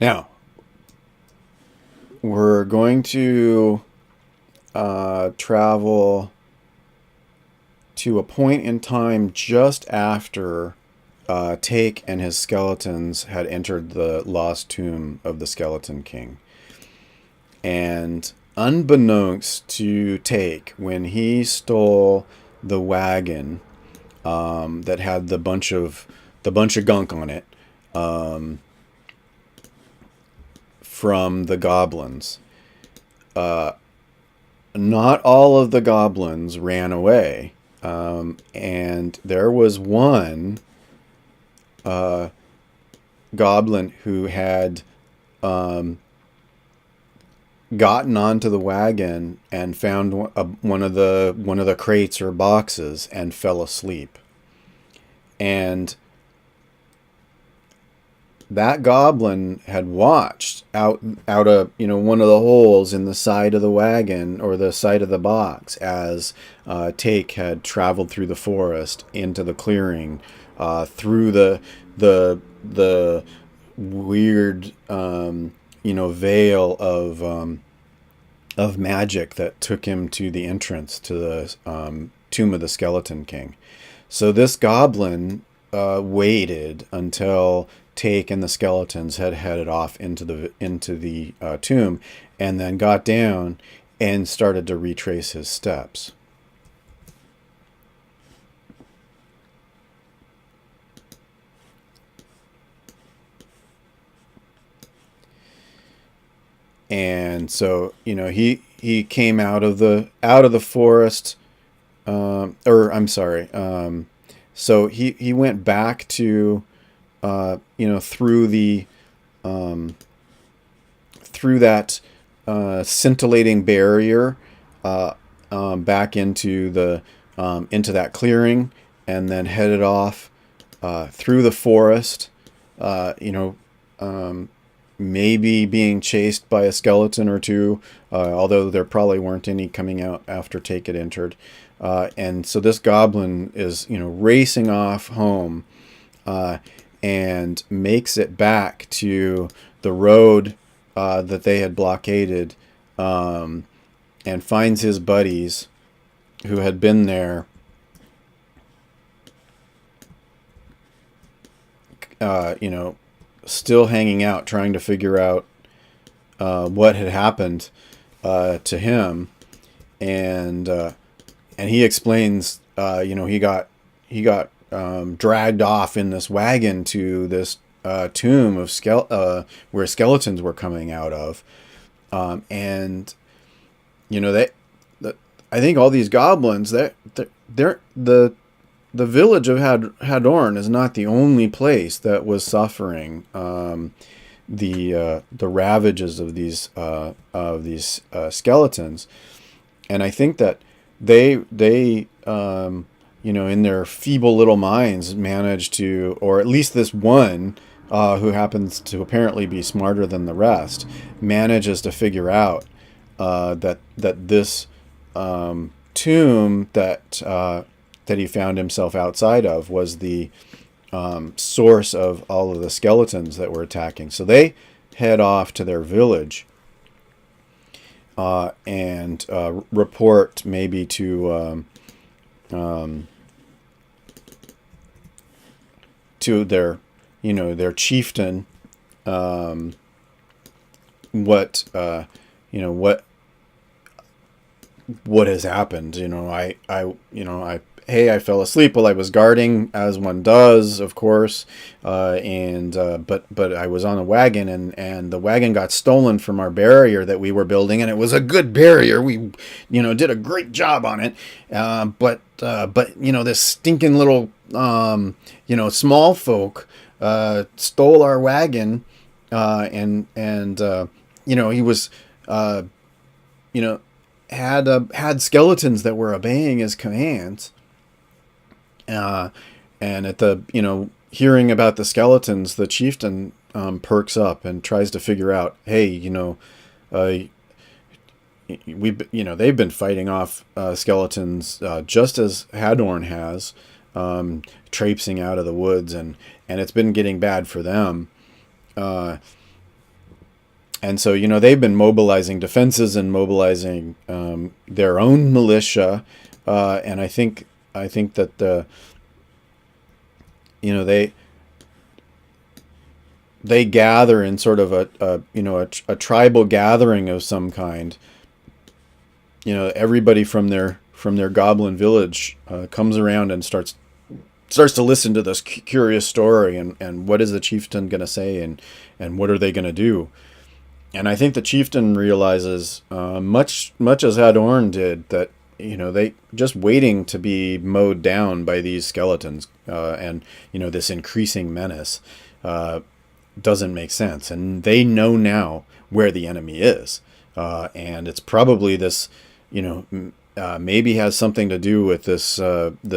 Now, we're going to travel to a point in time just after Take and his skeletons had entered the lost tomb of the Skeleton King. And unbeknownst to Take, when he stole the wagon that had the bunch of gunk on it from the goblins, not all of the goblins ran away, and there was one goblin who had gotten onto the wagon and found one of the crates or boxes and fell asleep. And that goblin had watched out of one of the holes in the side of the wagon or the side of the box as Take had traveled through the forest into the clearing, through the weird veil of magic that took him to the entrance to the tomb of the Skeleton King. So this goblin waited until Take and the skeletons had headed off into the tomb, and then got down and started to retrace his steps. And so he came out of the forest, or I'm sorry. So he went back to through the through that scintillating barrier, back into that clearing, and then headed off through the forest. Uh, you know, Maybe being chased by a skeleton or two, although there probably weren't any coming out after Take had entered. And so this goblin is racing off home, uh, and makes it back to the road that they had blockaded, um, and finds his buddies who had been there, uh, you know, still hanging out, trying to figure out what had happened to him. And he explains, he got dragged off in this wagon to this tomb where skeletons were coming out of, and they, I think all these goblins, they're the village of Hadorn is not the only place that was suffering the ravages of these skeletons. And I think that they in their feeble little minds managed to, or at least this one, who happens to apparently be smarter than the rest, manages to figure out that this tomb that he found himself outside of was the source of all of the skeletons that were attacking. So they head off to their village, and report maybe to their chieftain, what you know what has happened. Hey, I fell asleep while I was guarding, as one does, of course, and but I was on a wagon, and the wagon got stolen from our barrier that we were building, and it was a good barrier. We did a great job on it, but this stinking little small folk stole our wagon, and he was you know had skeletons that were obeying his commands. Uh, and at the hearing about the skeletons, the chieftain perks up and tries to figure out, hey, uh, they've been fighting off skeletons, just as Hadorn has, traipsing out of the woods, and it's been getting bad for them. Uh, And so, they've been mobilizing defenses and mobilizing their own militia, and I think that they gather in sort of a tribal gathering of some kind. Everybody from their goblin village comes around and starts to listen to this curious story, and what is the chieftain going to say, and what are they going to do. And I think the chieftain realizes, much as Hadorn did, that they just waiting to be mowed down by these skeletons, and this increasing menace doesn't make sense. And they know now where the enemy is, and it's probably this, maybe has something to do with this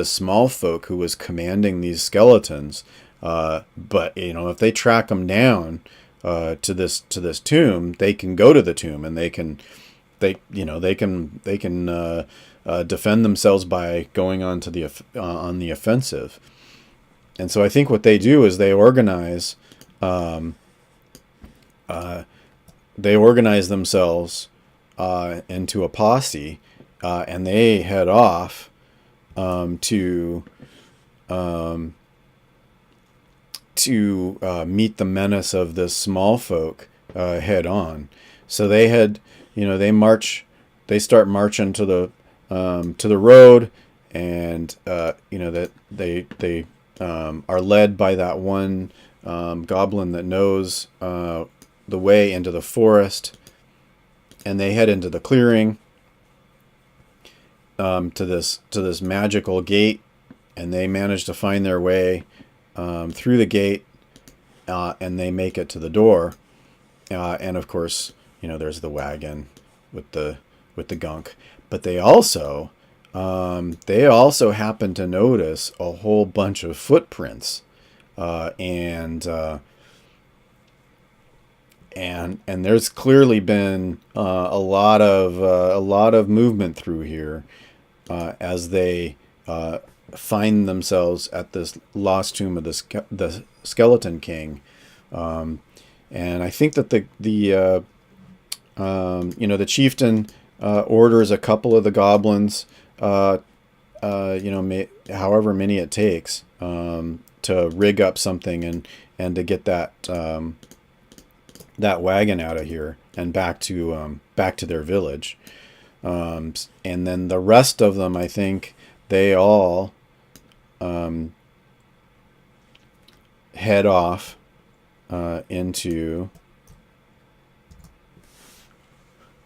small folk who was commanding these skeletons. But if they track them down to this tomb, they can go to the tomb, and they can defend themselves by going on the offensive. And so I think what they do is they organize themselves into a posse, and they head off to meet the menace of this small folk head on. So they start marching to the road, and that they are led by that one goblin that knows the way into the forest, and they head into the clearing, to this magical gate, and they manage to find their way through the gate, and they make it to the door, and of course, there's the wagon with the gunk. But they also happen to notice a whole bunch of footprints, and there's clearly been a lot of movement through here, as they find themselves at this lost tomb of the Skeleton King, and I think that the chieftain orders a couple of the goblins, however many it takes, to rig up something and to get that wagon out of here and back to their village. And then the rest of them, I think they all head off into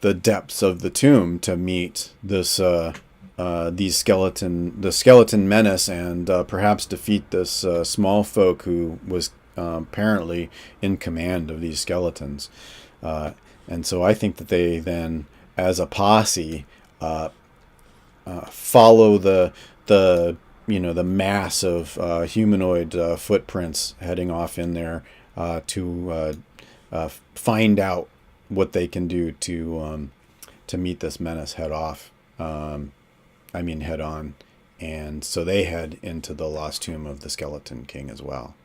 the depths of the tomb to meet this the skeleton menace, and perhaps defeat this small folk who was apparently in command of these skeletons. And so I think that they then, as a posse, follow the mass of humanoid footprints heading off in there, to find out what they can do to meet this menace head on. And so they head into the lost tomb of the Skeleton King as well.